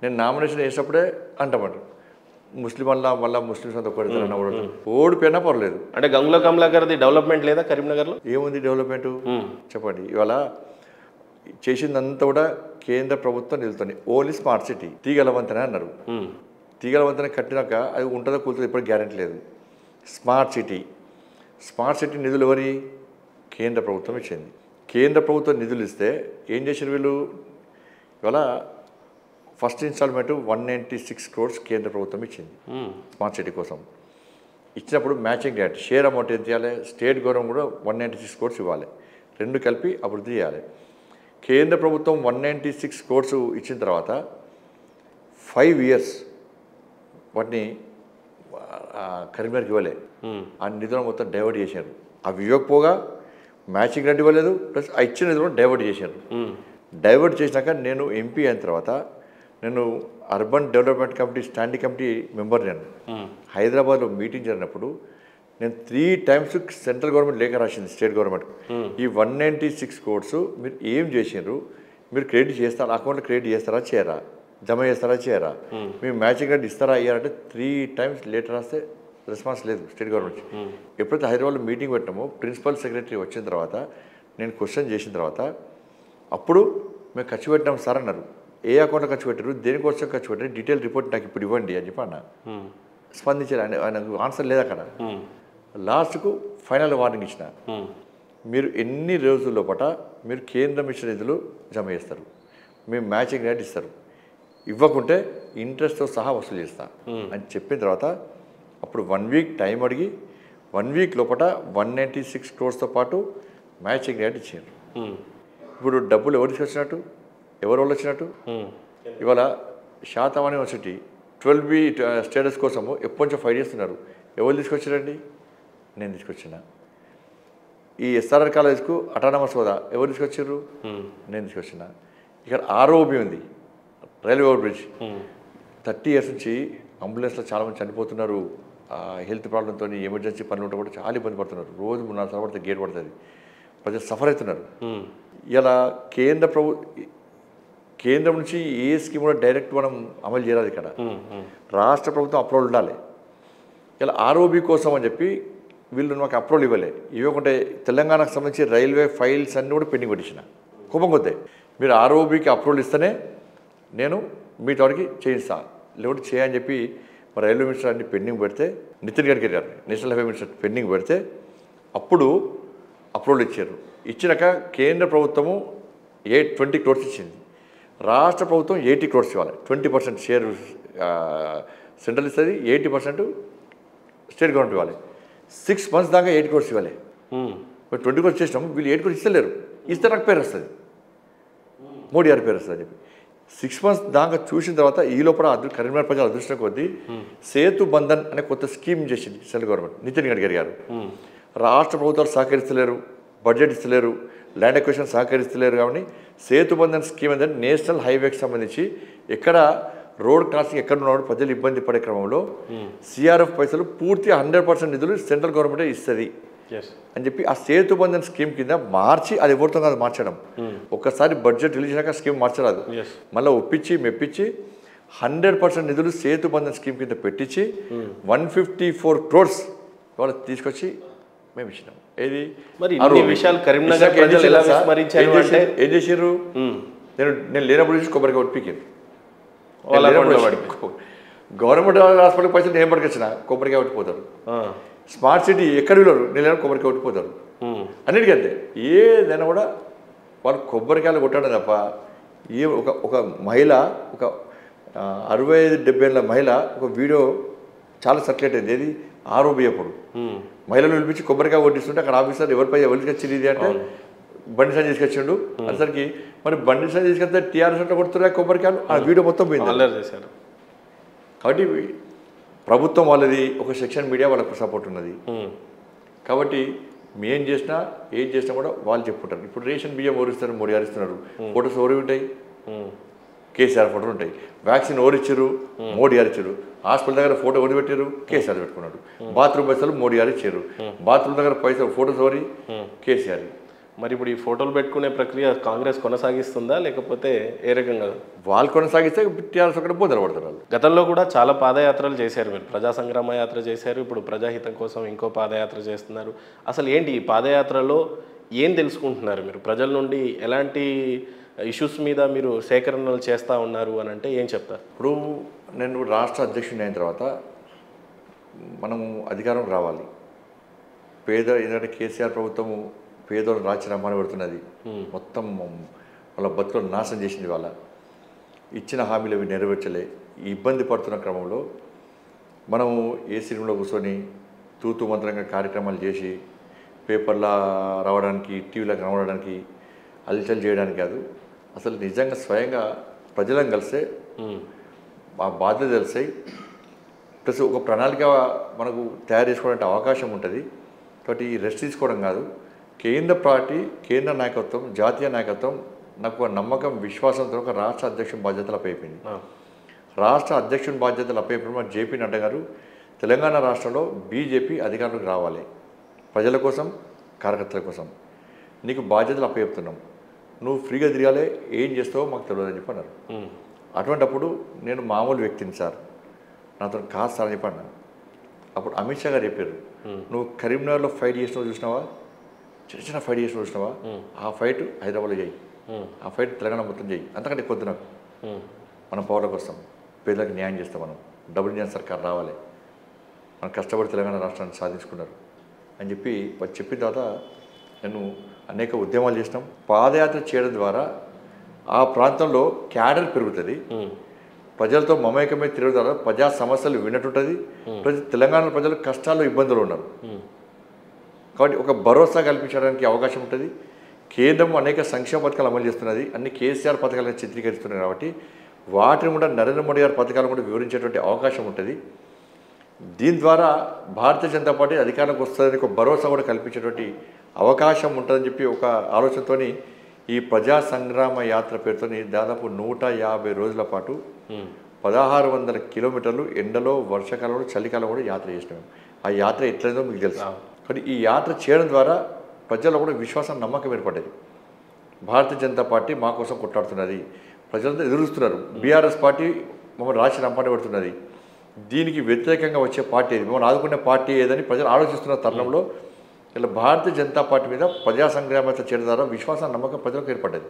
నేను నామినేషన్ వేసినప్పుడే అంటామంట ముస్లిం మళ్ళీ ముస్లిమ్స్ అంతా కొడతారన్న ఓడిపోయినా పర్లేదు. అంటే గంగుల కమలాకర్ది డెవలప్మెంట్ లేదా కరీంనగర్లో? ఏముంది డెవలప్మెంట్ చెప్పండి. ఇవాళ చేసిందంతా కూడా కేంద్ర ప్రభుత్వం నిలుతుంది. ఓన్లీ స్మార్ట్ సిటీ తీగల వంతెన అన్నారు. తీగల వంతెన కట్టినాక అది ఉంటుందో కూర్చుందో ఇప్పుడు గ్యారెంటీ లేదు. స్మార్ట్ సిటీ నిధులు ఎవరి కేంద్ర ప్రభుత్వం ఇచ్చింది. కేంద్ర ప్రభుత్వం నిధులు ఇస్తే ఏం చేసిన వీళ్ళు ఇవాళ ఫస్ట్ ఇన్స్టాల్మెంట్ 196 crores కేంద్ర ప్రభుత్వం ఇచ్చింది స్మార్ట్ సిటీ కోసం. ఇచ్చినప్పుడు మ్యాచింగ్ గ్రాంట్ షేర్ అమౌంట్ ఎంత చేయాలి, స్టేట్ గవర్నమెంట్ కూడా 196 crores ఇవ్వాలి. రెండు కలిపి అభివృద్ధి చేయాలి. కేంద్ర ప్రభుత్వం 196 crores ఇచ్చిన తర్వాత 5 years వాటిని కరీంనగర్కి ఇవ్వలే. ఆ నిధులను మొత్తం డైవర్ట్ చేశారు. అవి ఇవ్వకపోగా మ్యాచింగ్ గ్రాంట్ ఇవ్వలేదు, ప్లస్ ఆ ఇచ్చిన నిధులను డైవర్ట్ చేశారు. డైవర్ట్ చేసినాక నేను ఎంపీ అయిన తర్వాత నేను urban development committee standing committee member. నేను హైదరాబాద్లో మీటింగ్ జరిగినప్పుడు నేను 3 times సెంట్రల్ గవర్నమెంట్ లేఖ రాసింది స్టేట్ గవర్నమెంట్. ఈ 196 crores మీరు ఏం చేసినారు, మీరు క్రెడిట్ చేస్తారా, అకౌంట్లో క్రెడిట్ చేస్తారా చేయరా, జమ చేస్తారా చేయరా, మీరు మ్యాచింగ్ గ్రాంట్ ఇస్తారా అయ్యారంటే 3 times లేటర్ రాస్తే రెస్పాన్స్ లేదు స్టేట్ గవర్నమెంట్. ఎప్పుడైతే హైదరాబాద్లో మీటింగ్ పెట్టామో ప్రిన్సిపల్ సెక్రటరీ వచ్చిన తర్వాత నేను క్వశ్చన్ చేసిన తర్వాత అప్పుడు మేము ఖర్చు పెట్టినాం సార్ అన్నారు. ఏ అకౌంట్లో ఖర్చు పెట్టారు, దేనికోసం ఖర్చు పెట్టారు, డీటెయిల్ రిపోర్ట్ నాకు ఇప్పుడు ఇవ్వండి అని చెప్పి అన్న. స్పందించారు. ఆయనకు ఆన్సర్ లేదు అక్కడ. లాస్ట్కు ఫైనల్ వార్నింగ్ ఇచ్చిన, మీరు ఎన్ని రోజుల లోపల మీరు కేంద్రం ఇచ్చిన నిధులు జమ చేస్తారు, మేము మ్యాచింగ్ గ్రాంట్ ఇస్తారు, ఇవ్వకుంటే ఇంట్రెస్ట్తో సహా వసూలు చేస్తా అని చెప్పిన తర్వాత అప్పుడు 1 week టైం అడిగి 1 week లోపల 196 crores పాటు మ్యాచింగ్ గ్రాంట్ ఇచ్చారు. ఇప్పుడు డబ్బులు ఎవరు తీసుకొచ్చినట్టు, ఎవరు వాళ్ళు వచ్చినట్టు? ఇవాళ శాతవాణి యూనివర్సిటీ 12B స్టేటస్ కోసము ఎప్పటి నుంచో ఫైట్ చేస్తున్నారు. ఎవరు తీసుకొచ్చారండి? నేను తీసుకొచ్చిన. ఈ ఎస్ఆర్ఆర్ కాలేజ్కు అటానమస్ హోదా ఎవరు తీసుకొచ్చారు? నేను తీసుకొచ్చిన. ఇక్కడ ROB ఉంది, రైల్వే ఓవర్ బ్రిడ్జ్. 30 years నుంచి అంబులెన్స్లో చాలామంది చనిపోతున్నారు. హెల్త్ ప్రాబ్లంతో ఎమర్జెన్సీ పనులు ఉంటే కూడా చాలా ఇబ్బంది పడుతున్నారు. రోజు 3-4 సార్లు పడితే గేట్ పడుతుంది. ప్రజలు సఫర్ అవుతున్నారు. ఇలా కేంద్రం నుంచి ఏ స్కీమ్ కూడా డైరెక్ట్ మనం అమలు చేయాలి. ఇక్కడ రాష్ట్ర ప్రభుత్వం అప్రూవల్ ఉండాలి. ఇలా ROB కోసం అని చెప్పి వీళ్ళు మాకు అప్రూవల్ ఇవ్వకుంటే తెలంగాణకు సంబంధించి రైల్వే ఫైల్స్ అన్నీ కూడా పెండింగ్ పెట్టించిన. కోపం కొద్దే మీరు ROBకి అప్రూవల్ ఇస్తేనే నేను మీ తోడికి చేయిస్తాను, లేకపోతే చేయని చెప్పి మరి రైల్వే మినిస్టర్ అన్ని పెండింగ్ పెడితే, నితిన్ గడ్కరీ గారు నేషనల్ హైవే మినిస్టర్ పెండింగ్ పెడితే అప్పుడు అప్రూవల్ ఇచ్చారు. ఇచ్చినాక కేంద్ర ప్రభుత్వము 20 crores ఇచ్చింది, రాష్ట్ర ప్రభుత్వం 80 crores ఇవ్వాలి. 20% షేర్ సెంట్రల్ ఇస్తుంది, 80% స్టేట్ గవర్నమెంట్ ఇవ్వాలి. 6 months దాకా 8 crores ఇవ్వాలి. 20 crores చేసినాము, వీళ్ళు 8 crores ఇస్తలేరు. ఇస్తే నాకు పేరు వస్తుంది, మోడీ గారి పేరు వస్తుంది అని చెప్పి 6 months దాకా చూసిన తర్వాత ఈ లోపల కరీంనగర్ ప్రజల అదృష్టం కొద్దీ సేతు బంధన్ అనే కొత్త స్కీమ్ చేసింది సెంట్రల్ గవర్నమెంట్. నితిన్ గడ్కరీ గారు రాష్ట్ర ప్రభుత్వాలు సహకరిస్తలేరు, బడ్జెట్ ఇస్తలేరు, ల్యాండ్ ఎక్విజిషన్ సహకరిస్తలేరు. కాబట్టి సేతు బంధన్ స్కీమ్ ఏంటంటే నేషనల్ హైవేకి సంబంధించి ఎక్కడ రోడ్ క్రాసింగ్ ఎక్కడ ఉన్నవాడు ప్రజలు ఇబ్బంది పడే క్రమంలో CRF పైసలు పూర్తి 100% నిధులు సెంట్రల్ గవర్నమెంటే ఇస్తుంది అని చెప్పి ఆ సేతు బంధన్ స్కీమ్ కింద మార్చి, అది ఎవరితో కాదు మార్చడం, ఒక్కసారి బడ్జెట్ రిలీజ్ అయినాక స్కీమ్ మార్చరాదు, మళ్ళీ ఒప్పించి మెప్పించి 100% నిధులు సేతు బంధన్ స్కీమ్ కింద పెట్టించి 154 crores వాళ్ళు తీసుకొచ్చి మేము ఇచ్చినాం. ఏది మరి విషయాలు కరీంనగర్ ప్రజలు ఎలా విస్మరించారు అంటే ఏం చేసారు? నేను లేనప్పుడు చూసి కొబ్బరికాయ ఒప్పికారు. గవర్నమెంట్ హాస్పిటల్ పైసలు నేను పట్టుకొచ్చిన కొబ్బరికాయ ఒట్టిపోతారు. స్మార్ట్ సిటీ ఎక్కడ విలువరు, నేను కొబ్బరికాయ ఒట్టిపోతారు. అన్నిటికంటే ఏదైనా కూడా వాళ్ళు కొబ్బరికాయలు కొట్టడం తప్ప ఒక మహిళ, ఒక 65-70 ఏళ్ళ మహిళ ఒక వీడియో చాలా సర్క్యులేట్ అయింది. ఏది ROB అప్పుడు మహిళలు పిలిపించి కొబ్బరికాయ కొట్టిస్తుంటే అక్కడ ఆఫీసర్ ఎవరిపై ఎవరికి వచ్చింది ఇది అంటే బండి సంజయ్ తీసుకొచ్చిండు అనేసరికి మరి బండి సంజయ్ తీసుకెళ్తే TRS అంటే కొడుతున్నారు కొబ్బరికాయలు. ఆ వీడియో మొత్తం పోయింది. కాబట్టి ప్రభుత్వం వాళ్ళది, ఒక సెక్షన్ మీడియా వాళ్ళకు సపోర్ట్ ఉన్నది. కాబట్టి మేం చేసినా ఏం చేసినా కూడా వాళ్ళు చెప్పుకుంటారు. ఇప్పుడు రేషన్ బియ్యం ఓరిస్తారు, మోడీ గారు ఇస్తున్నారు. ఫోటోస్ ఓరి ఉంటాయి, కేసీఆర్ ఫోటోలు ఉంటాయి. వ్యాక్సిన్ ఓరిచ్చారు, మోడీ గారు ఇచ్చారు. హాస్పిటల్ దగ్గర ఫోటో ఓడి పెట్టారు, కేసీఆర్ పెట్టుకున్నాడు. బాత్రూమ్ పైసలు మోడీ గారు ఇచ్చారు. బాత్రూమ్ దగ్గర పైసలు ఫోటోస్ ఓరి కేసీఆర్. మరి ఇప్పుడు ఈ ఫోటోలు పెట్టుకునే ప్రక్రియ కాంగ్రెస్ కొనసాగిస్తుందా లేకపోతే ఏ రకంగా? వాళ్ళు కొనసాగిస్తే టీఆర్ఎస్ ఒకటి బోధన పడతారు వాళ్ళు. గతంలో కూడా చాలా పాదయాత్రలు చేశారు మీరు. ప్రజా సంగ్రామ యాత్ర చేశారు, ఇప్పుడు ప్రజాహితం కోసం ఇంకో పాదయాత్ర చేస్తున్నారు. అసలు ఏంటి ఈ పాదయాత్రలో ఏం తెలుసుకుంటున్నారు మీరు? ప్రజల నుండి ఎలాంటి ఇష్యూస్ మీద మీరు సేకరణలు చేస్తూ ఉన్నారు అని అంటే ఏం చెప్తారు? ఇప్పుడు నేను రాష్ట్ర అధ్యక్షుని అయిన తర్వాత మనము అధికారం రావాలి. ఎందుకంటే కేసీఆర్ ప్రభుత్వము పేదోళ్ళు రాజ్యనామాలు పెడుతున్నది, మొత్తం వాళ్ళ బతుకులు నాశనం చేసింది. వాళ్ళ ఇచ్చిన హామీలు అవి నెరవేర్చలే. ఇబ్బంది పడుతున్న క్రమంలో మనము ఏసీ రూమ్లో కూర్చొని తూతూ మంత్రంగా కార్యక్రమాలు చేసి పేపర్లా రావడానికి, టీవీలకు రావడానికి, అల్చల్ చేయడానికి కాదు. అసలు నిజంగా స్వయంగా ప్రజలను కలిస్తే ఆ బాధ్యత తెలిసాయి. ప్లస్ ఒక ప్రణాళిక మనకు తయారు చేసుకోవడానికి అవకాశం ఉంటుంది. కాబట్టి రెస్ట్ తీసుకోవడం కాదు. కేంద్ర పార్టీ, కేంద్ర నాయకత్వం, జాతీయ నాయకత్వం నాకు ఒక నమ్మకం, విశ్వాసంతో ఒక రాష్ట్ర అధ్యక్షుని బాధ్యతలు అప్పయిపోయింది. రాష్ట్ర అధ్యక్షుని బాధ్యతలు అప్పయిపోయిన మన జేపీ నడ్డా గారు తెలంగాణ రాష్ట్రంలో బీజేపీ అధికారంలోకి రావాలి, ప్రజల కోసం, కార్యకర్తల కోసం నీకు బాధ్యతలు అప్పచెప్తున్నాం, నువ్వు ఫ్రీగా తిరగాలి, ఏం చేస్తావో మాకు తెలియదని చెప్పి అన్నారు. అటువంటిప్పుడు నేను మామూలు వ్యక్తిని సార్, నాతో కాదు సార్ అని చెప్పి అన్నాను. అప్పుడు అమిత్ షా గారు చెప్పారు, నువ్వు కరీంనగర్లో ఫైట్ చేసినావు చూసినావా, చిన్న చిన్న ఫైట్ చేసినావు చూసినావా, ఆ ఫైట్ హైదరాబాద్లో చేయి, ఆ ఫైట్ తెలంగాణ మొత్తం చేయి, అంతకంటే కొద్ది నాకు మనం పౌరులకు వస్తాం, పేదలకు న్యాయం చేస్తాం, మనం డబుల్ ఇంజన్ సర్కార్ రావాలి, మనం కష్టపడి తెలంగాణ రాష్ట్రాన్ని సాధించుకున్నారు అని చెప్పి చెప్పిన తర్వాత నేను అనేక ఉద్యమాలు చేసినాం. పాదయాత్ర చేయడం ద్వారా ఆ ప్రాంతంలో క్యాడర్ పెరుగుతుంది, ప్రజలతో మమేకమే తిరగడం ద్వారా ప్రజా సమస్యలు వినటుంటుంది. తెలంగాణ ప్రజలు కష్టాలు, ఇబ్బందులు ఉన్నారు కాబట్టి ఒక భరోసా కల్పించడానికి అవకాశం ఉంటుంది. కేంద్రం అనేక సంక్షేమ పథకాలు అమలు చేస్తున్నది, అన్ని కేసీఆర్ పథకాలను చిత్రీకరిస్తున్నాయి కాబట్టి వాటిని కూడా నరేంద్ర మోడీ గారి పథకాలను కూడా వివరించేటువంటి అవకాశం ఉంటుంది. దీని ద్వారా భారతీయ జనతా పార్టీ అధికారంలోకి వస్తుందని ఒక భరోసా కూడా కల్పించేటువంటి అవకాశం ఉంటుందని చెప్పి ఒక ఆలోచనతో ఈ ప్రజా సంగ్రామ యాత్ర పేరుతో దాదాపు 150 రోజుల పాటు 1600 కిలోమీటర్లు ఎండలో, వర్షాకాలంలో, చలికాలం కూడా యాత్ర చేసినాం. ఆ యాత్ర ఎట్లయిందో మీకు తెలుసు. కానీ ఈ యాత్ర చేయడం ద్వారా ప్రజల్లో కూడా విశ్వాసం, నమ్మకం ఏర్పడ్డది. భారతీయ జనతా పార్టీ మా కోసం కొట్లాడుతున్నది, ప్రజలంతా ఎదురుస్తున్నారు. బీఆర్ఎస్ పార్టీ మమ్మల్ని రాష్ట్ర రంపాట పెడుతున్నది, దీనికి వ్యతిరేకంగా వచ్చే పార్టీ ఏది, మమ్మల్ని ఆదుకునే పార్టీ ఏదని ప్రజలు ఆలోచిస్తున్న తరుణంలో ఇలా భారతీయ జనతా పార్టీ మీద ప్రజా సంగ్రామ చేయడం ద్వారా విశ్వాసం, నమ్మకం ప్రజలకు ఏర్పడ్డది.